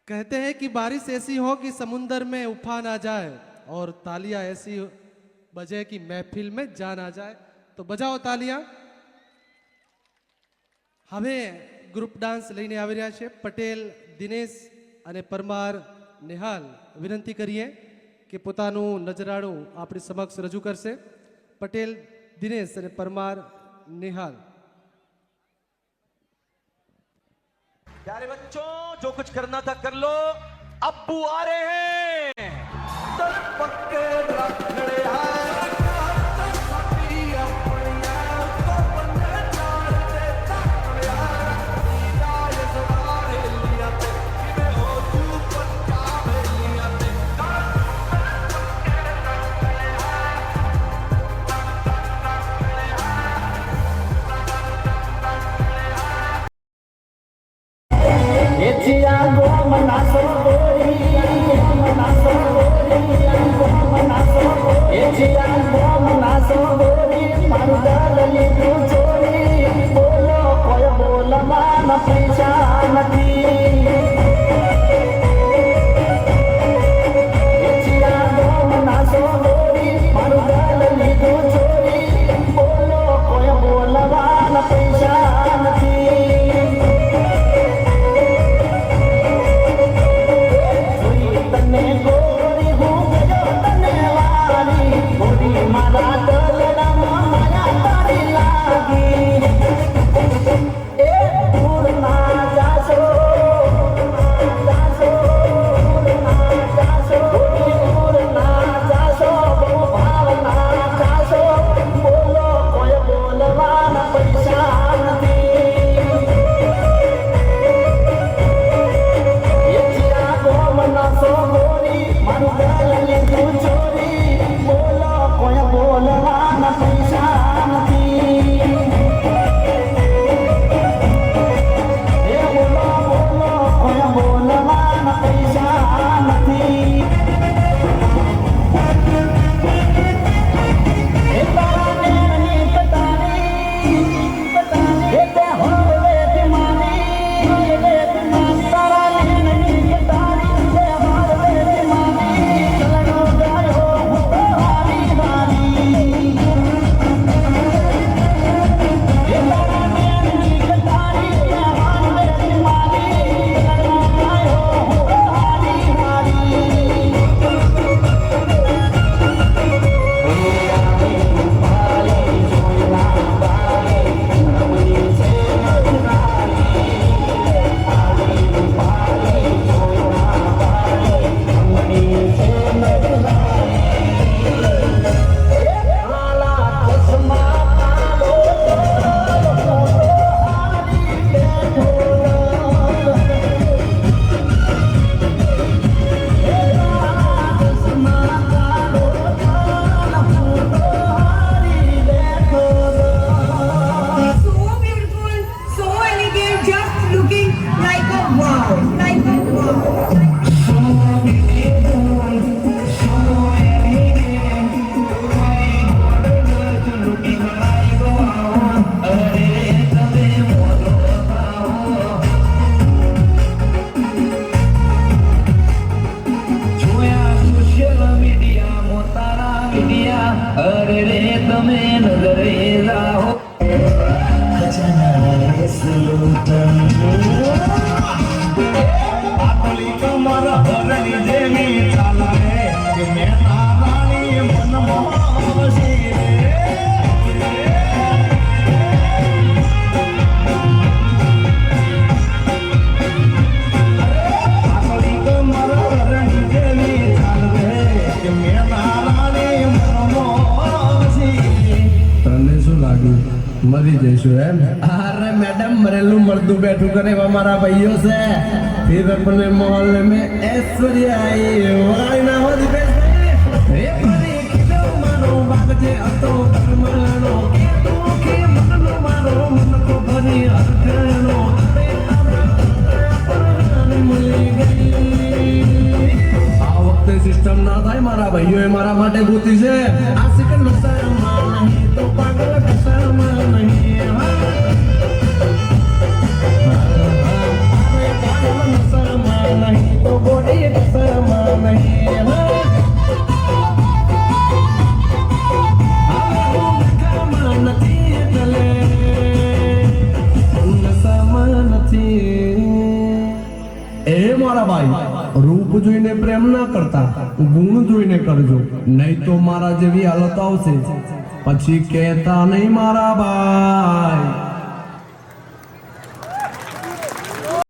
कहते हैं कि बारिश ऐसी हो कि समुंदर में उफान आ जाए और तालियां ऐसी बजे कि महफिल में जान आ जाए। तो बजाओ तालियां। હવે ગ્રુપ ડાન્સ લઈને આવી રહ્યા છે પટેલ દિનેશ અને પરમાર નિહાલ। વિનંતી કરીએ કે પોતાનું નજરાણું આપણી સમક્ષ રજૂ કરશે। પટેલ દિનેશ અને પરમાર નિહાલ। प्यारे बच्चों, जो कुछ करना था कर लो, अब्बू आ रहे हैं। तर पक्के रखड़े मरी जैसु है। अरे मैडम मरेलू मर्दू बैठू करे हमारा भाइयों से फिर अपने मोहल्ले में ऐश्वर्या आई वाई ना हो दी बेस रे परी किलो मारो बागजे अतो करमानो के तो के मन मारो मन को भरी अरनो अरे अपना मिल गई आ वक्त सिस्टम ना था मारा भाइयों हमारा माटे गोती से आशिक नशा नहीं तो पागल कसम नहीं नहीं નહીં નશામાં નથી એટલે નશામાં નથી એ મારા ભાઈ રૂપ જોઈને પ્રેમ ના કરતા ગુણ જોઈને કરજો નહીં તો મારા જેવી હાલત આવશે પછી કહેતા નહીં મારા ભાઈ